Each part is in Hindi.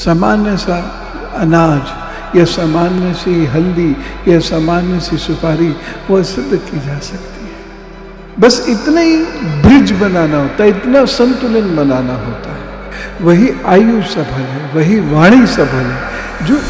सामान्य सा अनाज या सामान्य सी हल्दी या सामान्य सी सुपारी वह सिद्ध की जा सकती है। बस इतना ही ब्रिज बनाना होता है, इतना संतुलन बनाना होता है। वही आयु सफल है, वही वाणी सफल है। जो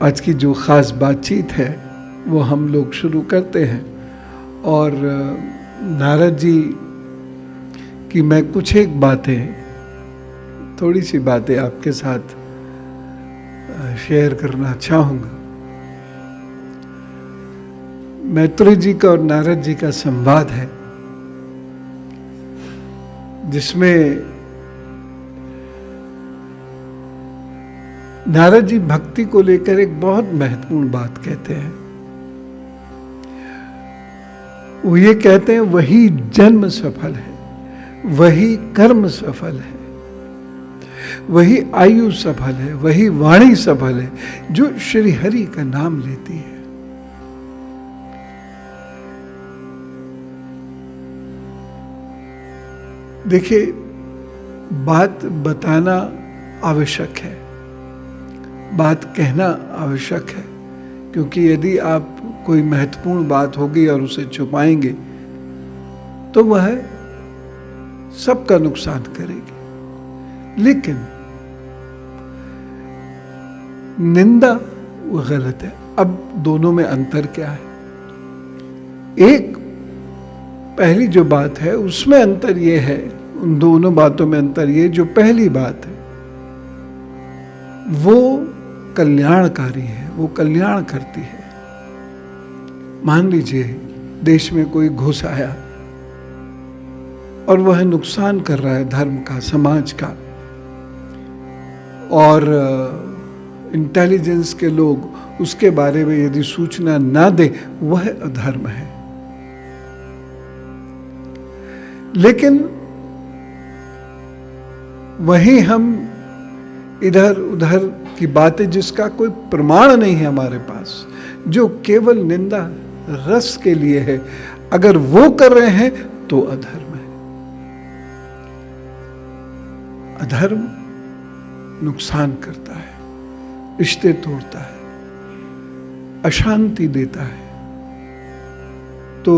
आज की जो ख़ास बातचीत है वो हम लोग शुरू करते हैं। और नारद जी की मैं कुछ एक बातें, थोड़ी सी बातें आपके साथ शेयर करना चाहूँगा। मैत्री जी का और नारद जी का संवाद है, जिसमें नारद जी भक्ति को लेकर एक बहुत महत्वपूर्ण बात कहते हैं। वो ये कहते हैं, वही जन्म सफल है, वही कर्म सफल है, वही आयु सफल है, वही वाणी सफल है, जो श्री हरि का नाम लेती है। देखिए, बात बताना आवश्यक है, बात कहना आवश्यक है, क्योंकि यदि आप कोई महत्वपूर्ण बात होगी और उसे छुपाएंगे तो वह सबका नुकसान करेगी। लेकिन निंदा वो गलत है। अब दोनों में अंतर क्या है? एक पहली जो बात है उसमें अंतर ये है, उन दोनों बातों में अंतर ये, जो पहली बात है वो कल्याणकारी है, वो कल्याण करती है। मान लीजिए देश में कोई घुस आया और वह नुकसान कर रहा है धर्म का, समाज का, और इंटेलिजेंस के लोग उसके बारे में यदि सूचना ना दे, वह अधर्म है। लेकिन वहीं हम इधर उधर की बातें जिसका कोई प्रमाण नहीं है हमारे पास, जो केवल निंदा रस के लिए है, अगर वो कर रहे हैं तो अधर्म है। अधर्म नुकसान करता है, रिश्ते तोड़ता है, अशांति देता है। तो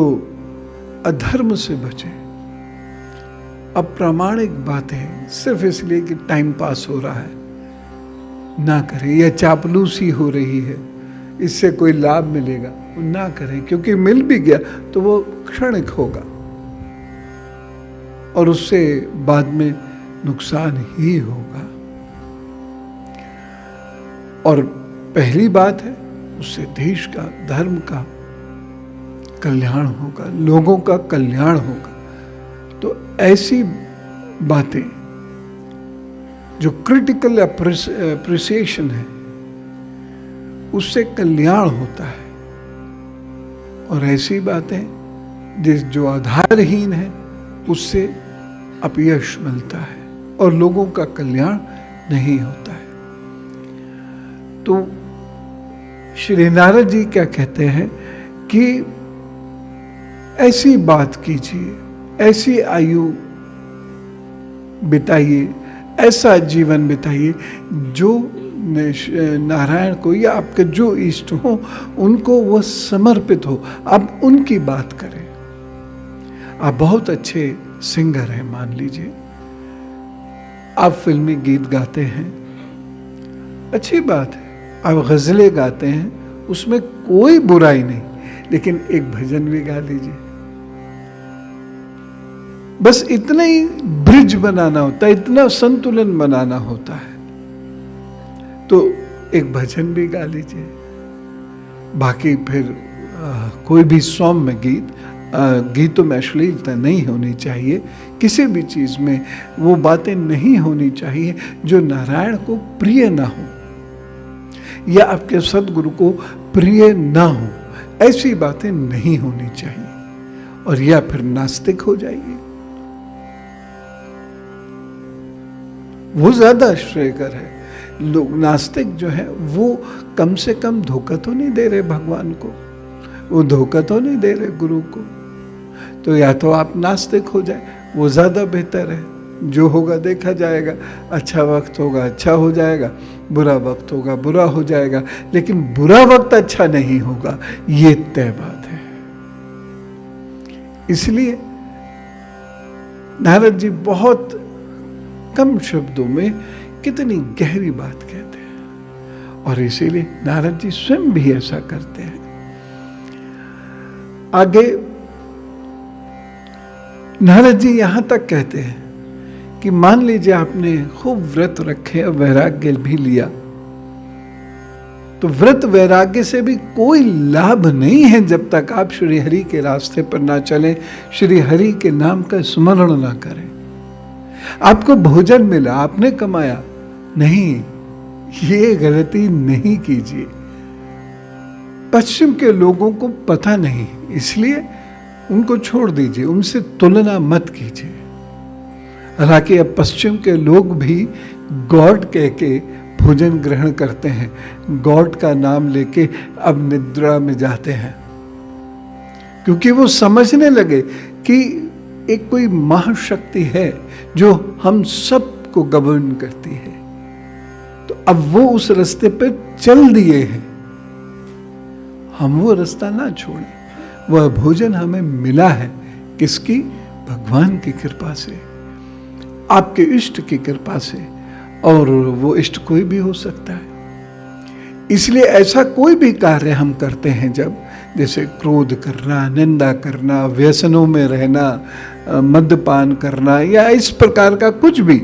अधर्म से बचें। अप्रामाणिक बातें सिर्फ इसलिए कि टाइम पास हो रहा है ना करें, या चापलूसी हो रही है इससे कोई लाभ मिलेगा, वो ना करें, क्योंकि मिल भी गया तो वो क्षणिक होगा और उससे बाद में नुकसान ही होगा। और पहली बात है, उससे देश का, धर्म का कल्याण होगा, लोगों का कल्याण होगा। तो ऐसी बातें जो क्रिटिकल अप्रिसिएशन है, उससे कल्याण होता है। और ऐसी बातें जो आधारहीन है, उससे अपयश मिलता है और लोगों का कल्याण नहीं होता है। तो श्री नारद जी क्या कहते हैं कि ऐसी बात कीजिए, ऐसी आयु बिताइए, ऐसा जीवन बिताइए जो नारायण को या आपके जो इष्ट हो उनको वह समर्पित हो। आप उनकी बात करें। आप बहुत अच्छे सिंगर हैं, मान लीजिए, आप फिल्मी गीत गाते हैं, अच्छी बात है। आप गजलें गाते हैं, उसमें कोई बुराई नहीं, लेकिन एक भजन भी गा लीजिए। बस इतना ही ब्रिज बनाना होता है, इतना संतुलन बनाना होता है। तो एक भजन भी गा लीजिए, बाकी फिर कोई भी सौम्य गीत, गीतों में अश्लीलता नहीं होनी चाहिए, किसी भी चीज़ में वो बातें नहीं होनी चाहिए जो नारायण को प्रिय ना हो या आपके सदगुरु को प्रिय ना हो, ऐसी बातें नहीं होनी चाहिए, और या फिर नास्तिक हो जाइए। वो ज्यादा श्रेयकर है। लोग नास्तिक जो है वो कम से कम धोखा तो नहीं दे रहे भगवान को, वो धोखा तो नहीं दे रहे गुरु को। तो या तो आप नास्तिक हो जाए, वो ज्यादा बेहतर है। जो होगा देखा जाएगा, अच्छा वक्त होगा अच्छा हो जाएगा, बुरा वक्त होगा बुरा हो जाएगा, लेकिन बुरा वक्त अच्छा नहीं होगा, ये तय बात है। इसलिए नारद जी बहुत कम शब्दों में कितनी गहरी बात कहते हैं, और इसीलिए नारद जी स्वयं भी ऐसा करते हैं। आगे नारद जी यहां तक कहते हैं कि मान लीजिए आपने खूब व्रत रखे और वैराग्य भी लिया, तो व्रत वैराग्य से भी कोई लाभ नहीं है जब तक आप श्री हरि के रास्ते पर ना चलें, श्री हरि के नाम का स्मरण ना करें। आपको भोजन मिला, आपने कमाया, नहीं, ये गलती नहीं कीजिए। पश्चिम के लोगों को पता नहीं, इसलिए उनको छोड़ दीजिए, उनसे तुलना मत कीजिए। हालांकि अब पश्चिम के लोग भी गॉड कह के भोजन ग्रहण करते हैं, गॉड का नाम लेके अब निद्रा में जाते हैं, क्योंकि वो समझने लगे कि एक कोई महाशक्ति है जो हम सबको गवर्न करती है। तो अब वो उस रास्ते पे चल दिए हैं, हम वो रास्ता ना छोड़ें। वह भोजन हमें मिला है किसकी? भगवान की कृपा से, आपके इष्ट की कृपा से, और वो इष्ट कोई भी हो सकता है। इसलिए ऐसा कोई भी कार्य हम करते हैं जब, जैसे क्रोध करना, निंदा करना, व्यसनों में रहना, मद्यपान करना या इस प्रकार का कुछ भी,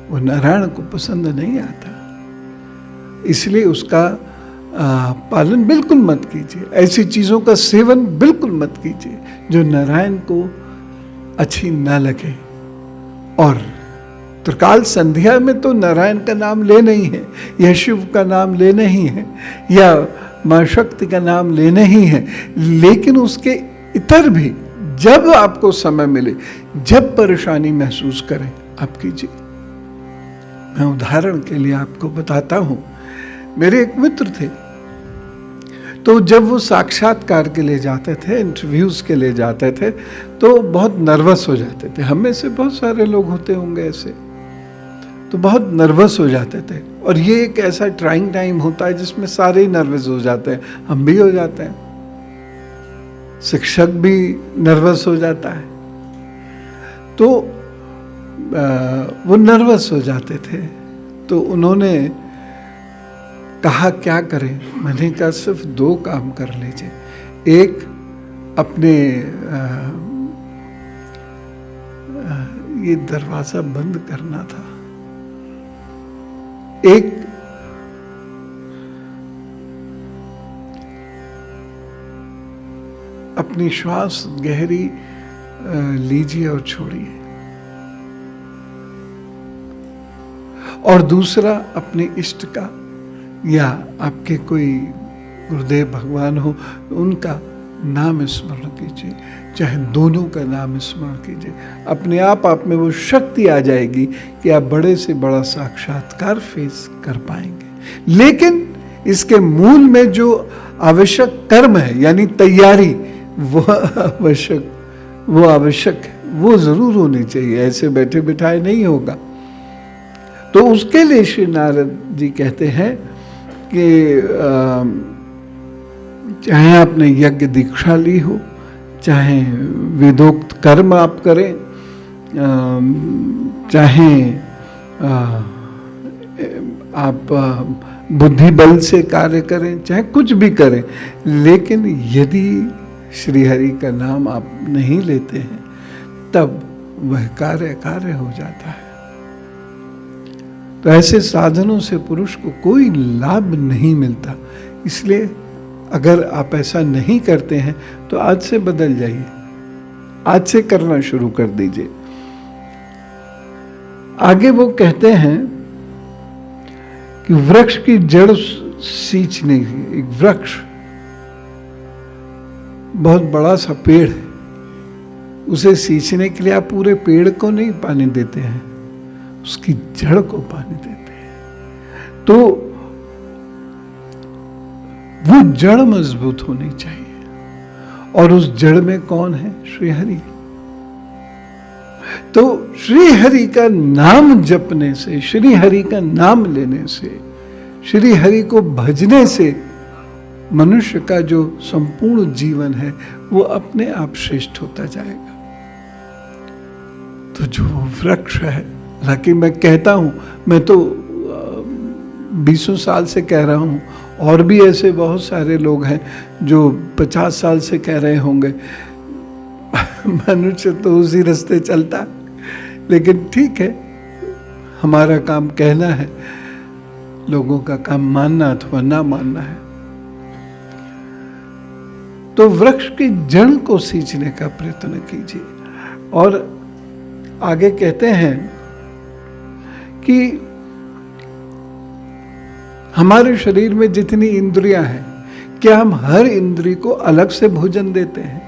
वो नारायण को पसंद नहीं आता। इसलिए उसका पालन बिल्कुल मत कीजिए, ऐसी चीजों का सेवन बिल्कुल मत कीजिए जो नारायण को अच्छी ना लगे। और त्रिकाल संध्या में तो नारायण का नाम लेना ही है, या शिव का नाम लेना ही है, या मां शक्ति का नाम लेना ही है, लेकिन उसके इतर भी जब आपको समय मिले, जब परेशानी महसूस करें, आप कीजिए। मैं उदाहरण के लिए आपको बताता हूं, मेरे एक मित्र थे, तो जब वो साक्षात्कार के लिए जाते थे, इंटरव्यूज के लिए जाते थे, तो बहुत नर्वस हो जाते थे। हम में से बहुत सारे लोग होते होंगे ऐसे, तो बहुत नर्वस हो जाते थे। और ये एक ऐसा ट्राइंग टाइम होता है जिसमें सारे ही नर्वस हो जाते हैं, हम भी हो जाते हैं, शिक्षक भी नर्वस हो जाता है। तो वो नर्वस हो जाते थे, तो उन्होंने कहा क्या करें? मैंने कहा सिर्फ 2 काम कर लीजिए। एक, अपने ये दरवाजा बंद करना था, एक अपनी श्वास गहरी लीजिए और छोड़िए, और दूसरा अपने इष्ट का या आपके कोई गुरुदेव भगवान हो उनका नाम स्मरण कीजिए, चाहे दोनों का नाम स्मरण कीजिए। अपने आप में वो शक्ति आ जाएगी कि आप बड़े से बड़ा साक्षात्कार फेस कर पाएंगे। लेकिन इसके मूल में जो आवश्यक कर्म है, यानी तैयारी, वो आवश्यक है, वो जरूर होनी चाहिए, ऐसे बैठे बिठाए नहीं होगा। तो उसके लिए श्री नारद जी कहते हैं कि चाहे आपने यज्ञ दीक्षा ली हो, चाहे वेदोक्त कर्म आप करें, चाहे आप बुद्धि बल से कार्य करें, चाहे कुछ भी करें, लेकिन यदि श्री हरि का नाम आप नहीं लेते हैं, तब वह कार्य हो जाता है। तो ऐसे साधनों से पुरुष को कोई लाभ नहीं मिलता। इसलिए अगर आप ऐसा नहीं करते हैं तो आज से बदल जाइए, आज से करना शुरू कर दीजिए। आगे वो कहते हैं कि वृक्ष की जड़ सींचने की, एक वृक्ष बहुत बड़ा सा पेड़ है, उसे सींचने के लिए आप पूरे पेड़ को नहीं पानी देते हैं, उसकी जड़ को पानी देते हैं। तो वो जड़ मजबूत होनी चाहिए, और उस जड़ में कौन है? श्री हरि। तो श्री हरि का नाम जपने से, श्री हरि का नाम लेने से, श्री हरि को भजने से मनुष्य का जो संपूर्ण जीवन है वो अपने आप श्रेष्ठ होता जाएगा। तो जो वृक्ष है, हालांकि मैं कहता हूं, मैं तो 20 साल से कह रहा हूं, और भी ऐसे बहुत सारे लोग हैं जो 50 साल से कह रहे होंगे। मनुष्य तो उसी रास्ते चलता, लेकिन ठीक है, हमारा काम कहना है, लोगों का काम मानना अथवा ना मानना है। तो वृक्ष की जड़ को सींचने का प्रयत्न कीजिए। और आगे कहते हैं कि हमारे शरीर में जितनी इंद्रियां हैं, क्या हम हर इंद्रिय को अलग से भोजन देते हैं?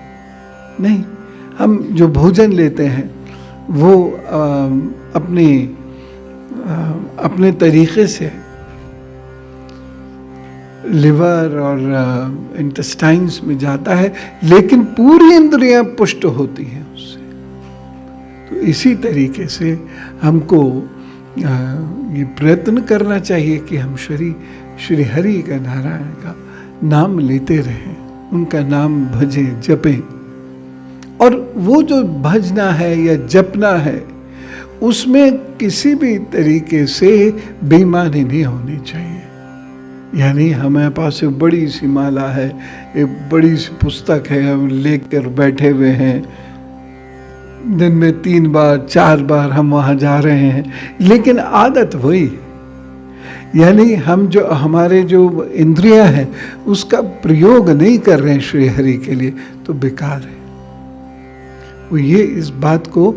नहीं, हम जो भोजन लेते हैं वो अपने तरीके से लिवर और इंटेस्टाइन्स में जाता है, लेकिन पूरी इंद्रियां पुष्ट होती हैं उससे। तो इसी तरीके से हमको ये प्रयत्न करना चाहिए कि हम श्री हरि का, नारायण का नाम लेते रहें, उनका नाम भजें, जपें। और वो जो भजना है या जपना है, उसमें किसी भी तरीके से बेईमानी नहीं होनी चाहिए। यानी हमारे पास एक बड़ी सी माला है, एक बड़ी सी पुस्तक है, हम लेकर बैठे हुए हैं, दिन में 3 बार 4 बार हम वहाँ जा रहे हैं, लेकिन आदत वही है। यानी हम जो हमारे जो इंद्रियां हैं उसका प्रयोग नहीं कर रहे हैं श्री हरि के लिए, तो बेकार है। वो ये इस बात को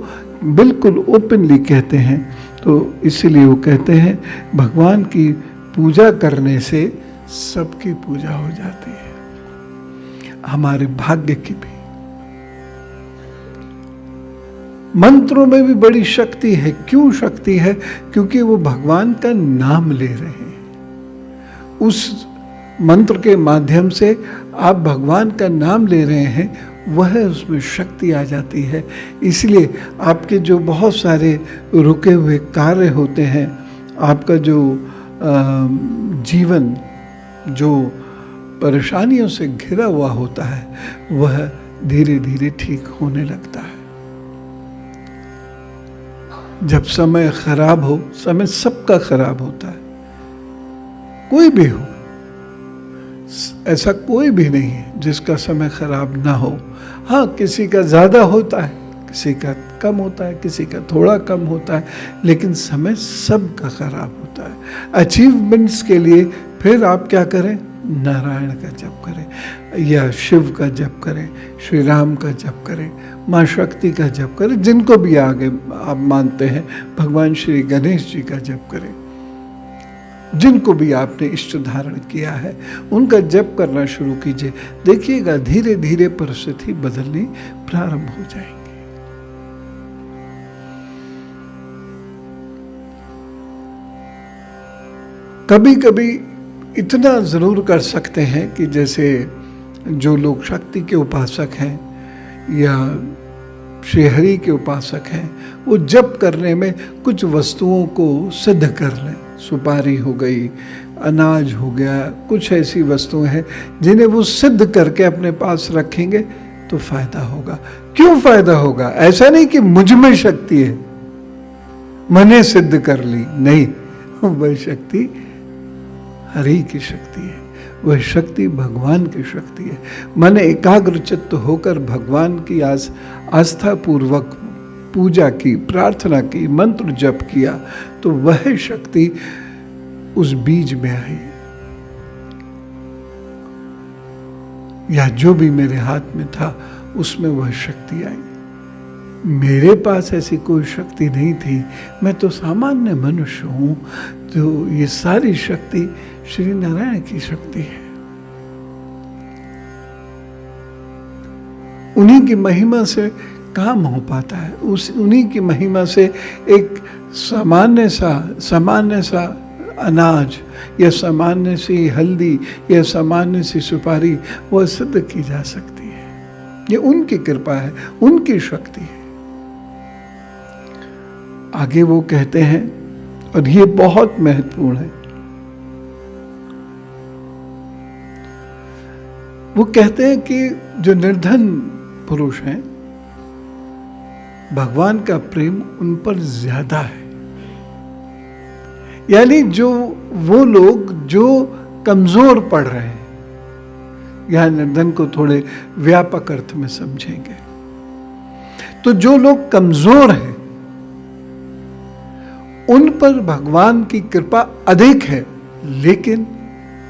बिल्कुल ओपनली कहते हैं। तो इसीलिए वो कहते हैं भगवान की पूजा करने से सबकी पूजा हो जाती है, हमारे भाग्य की भी। मंत्रों में भी बड़ी शक्ति है। क्यों शक्ति है? क्योंकि वो भगवान का नाम ले रहे हैं। उस मंत्र के माध्यम से आप भगवान का नाम ले रहे हैं, वह उसमें शक्ति आ जाती है। इसलिए आपके जो बहुत सारे रुके हुए कार्य होते हैं, आपका जो जीवन जो परेशानियों से घिरा हुआ होता है, वह धीरे धीरे ठीक होने लगता है। जब समय खराब हो, समय सबका खराब होता है, कोई भी हो, ऐसा कोई भी नहीं है जिसका समय खराब ना हो। हाँ, किसी का ज्यादा होता है, किसी का कम होता है, किसी का थोड़ा कम होता है, लेकिन समय सबका खराब होता है। अचीवमेंट्स के लिए फिर आप क्या करें? नारायण का जप करें, या शिव का जप करें, श्री राम का जप करें, माँ शक्ति का जप करें, जिनको भी आगे आप मानते हैं, भगवान श्री गणेश जी का जप करें। जिनको भी आपने इष्ट धारण किया है उनका जप करना शुरू कीजिए। देखिएगा धीरे धीरे परिस्थिति बदलनी प्रारंभ हो जाएगी। कभी कभी इतना जरूर कर सकते हैं कि जैसे जो लोग शक्ति के उपासक हैं या श्री हरि के उपासक हैं, वो जप करने में कुछ वस्तुओं को सिद्ध कर लें। सुपारी हो गई, अनाज हो गया, कुछ ऐसी वस्तुएं हैं जिन्हें वो सिद्ध करके अपने पास रखेंगे तो फायदा होगा। क्यों फायदा होगा? ऐसा नहीं कि मुझ में शक्ति है, मैंने सिद्ध कर ली, नहीं, वह शक्ति हरि की शक्ति है, वह शक्ति भगवान की शक्ति है। मैंने एकाग्र चित्त होकर भगवान की आस्था पूर्वक पूजा की, प्रार्थना की, मंत्र जप किया, तो वह शक्ति उस बीज में आई। या जो भी मेरे हाथ में था उसमें वह शक्ति आई। मेरे पास ऐसी कोई शक्ति नहीं थी, मैं तो सामान्य मनुष्य हूं। तो ये सारी शक्ति श्री नारायण की शक्ति है। उन्हीं की महिमा से काम हो पाता है, उन्हीं की महिमा से एक सामान्य सा अनाज या सामान्य सी हल्दी या सामान्य सी सुपारी वह सिद्ध की जा सकती है। ये उनकी कृपा है, उनकी शक्ति है। आगे वो कहते हैं, और ये बहुत महत्वपूर्ण है, वो कहते हैं कि जो निर्धन पुरुष हैं, भगवान का प्रेम उन पर ज्यादा है। यानी जो वो लोग जो कमजोर पड़ रहे हैं, यहां निर्धन को थोड़े व्यापक अर्थ में समझेंगे, तो जो लोग कमजोर हैं उन पर भगवान की कृपा अधिक है, लेकिन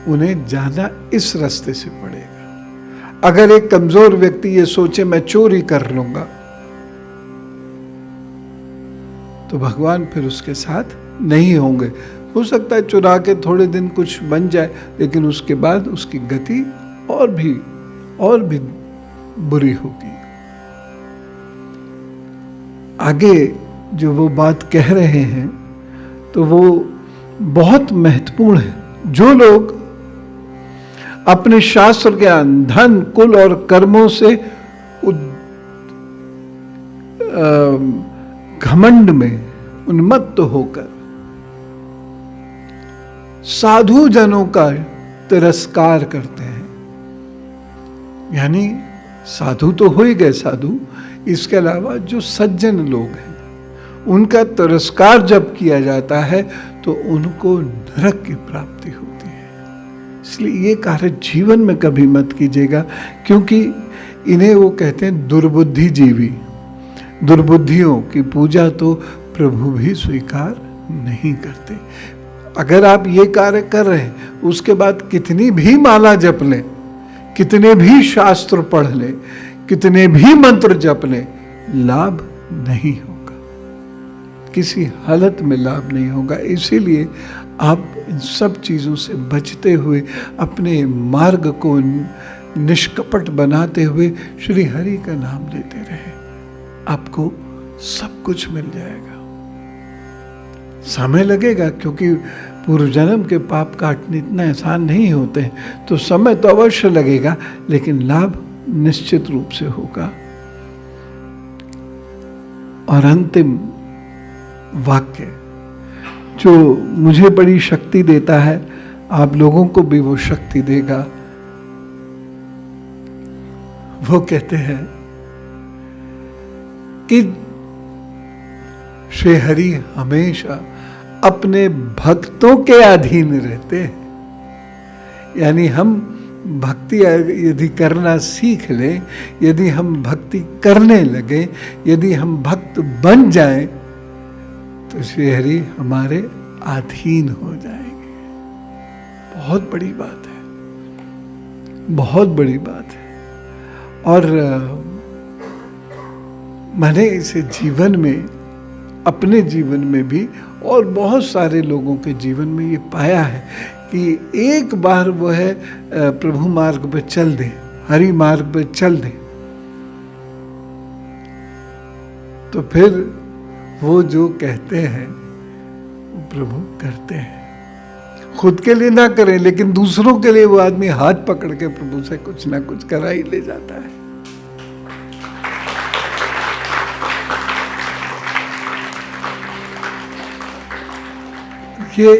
उन्हें जाना इस रास्ते से पड़ेगा। अगर एक कमजोर व्यक्ति ये सोचे मैं चोरी कर लूंगा, तो भगवान फिर उसके साथ नहीं होंगे। हो सकता है चुरा के थोड़े दिन कुछ बन जाए, लेकिन उसके बाद उसकी गति और भी बुरी होगी। आगे जो वो बात कह रहे हैं तो वो बहुत महत्वपूर्ण है। जो लोग अपने शास्त्र ज्ञान, धन, कुल और कर्मों से घमंड में उन्मत्त होकर साधु जनों का तिरस्कार करते हैं, यानी साधु तो हो ही गए साधु, इसके अलावा जो सज्जन लोग हैं उनका तिरस्कार जब किया जाता है तो उनको नरक की प्राप्ति होती है। इसलिए ये कार्य जीवन में कभी मत कीजिएगा, क्योंकि इन्हें वो कहते हैं दुर्बुद्धिजीवी। दुर्बुद्धियों की पूजा तो प्रभु भी स्वीकार नहीं करते। अगर आप ये कार्य कर रहे हैं, उसके बाद कितनी भी माला जप लें, कितने भी शास्त्र पढ़ लें, कितने भी मंत्र जप लें, लाभ नहीं होगा, किसी हालत में लाभ नहीं होगा। इसीलिए आप इन सब चीज़ों से बचते हुए अपने मार्ग को निष्कपट बनाते हुए श्री हरि का नाम लेते रहे, आपको सब कुछ मिल जाएगा। समय लगेगा, क्योंकि पूर्व जन्म के पाप काटने इतना आसान नहीं होते हैं, तो समय तो अवश्य लगेगा, लेकिन लाभ निश्चित रूप से होगा। और अंतिम वाक्य जो मुझे बड़ी शक्ति देता है, आप लोगों को भी वो शक्ति देगा। वो कहते हैं कि श्री हरि हमेशा अपने भक्तों के अधीन रहते हैं। यानी हम भक्ति यदि करना सीख लें, यदि हम भक्ति करने लगे, यदि हम भक्त बन जाएं, तो श्री हरि हमारे अधीन हो जाएंगे। बहुत बड़ी बात है, बहुत बड़ी बात है। और मैंने इसे जीवन में, अपने जीवन में भी और बहुत सारे लोगों के जीवन में ये पाया है कि एक बार वह प्रभु मार्ग पर चल दे, हरि मार्ग पर चल दे, तो फिर वो जो कहते हैं वो प्रभु करते हैं। खुद के लिए ना करें, लेकिन दूसरों के लिए वो आदमी हाथ पकड़ के प्रभु से कुछ ना कुछ करा ही ले जाता है। ये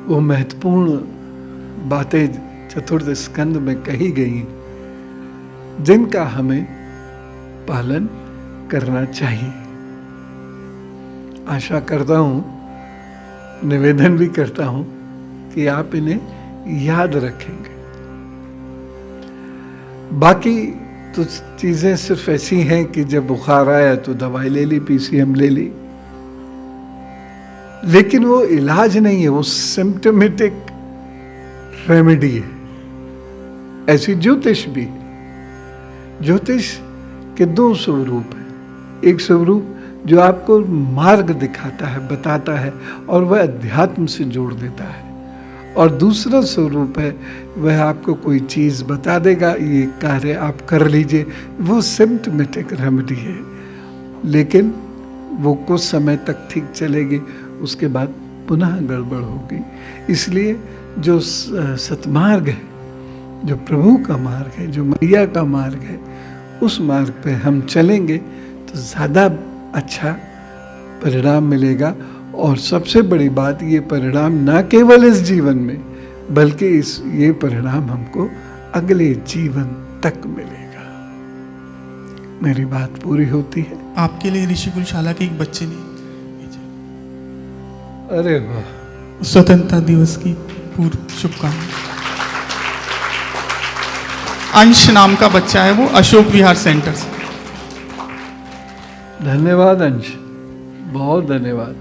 वो महत्वपूर्ण बातें चतुर्थ स्कंद में कही गई, जिनका हमें पालन करना चाहिए। आशा करता हूं, निवेदन भी करता हूं कि आप इन्हें याद रखेंगे। बाकी तो चीजें सिर्फ ऐसी हैं कि जब बुखार आया तो दवाई ले ली, पीसीएम ले ली, लेकिन वो इलाज नहीं है, वो सिम्टोमेटिक रेमेडी है, ऐसी ज्योतिष भी। ज्योतिष के दो स्वरूप हैं। एक स्वरूप जो आपको मार्ग दिखाता है, बताता है और वह अध्यात्म से जोड़ देता है, और दूसरा स्वरूप है वह आपको कोई चीज़ बता देगा, ये कार्य आप कर लीजिए। वो सिम्टमेटिक रेमेडी है, लेकिन वो कुछ समय तक ठीक चलेगी, उसके बाद पुनः गड़बड़ होगी। इसलिए जो सतमार्ग है, जो प्रभु का मार्ग है, जो मैया का मार्ग है, उस मार्ग पे हम चलेंगे तो ज़्यादा अच्छा परिणाम मिलेगा। और सबसे बड़ी बात, ये परिणाम ना केवल इस जीवन में, बल्कि ये परिणाम हमको अगले जीवन तक मिलेगा। मेरी बात पूरी होती है। आपके लिए ऋषिकुल शाला के एक बच्चे ने, अरे वाह, स्वतंत्रता दिवस की पूर्व शुभकामनाएं। अंश नाम का बच्चा है, वो अशोक विहार सेंटर से। धन्यवाद अंश, बहुत धन्यवाद।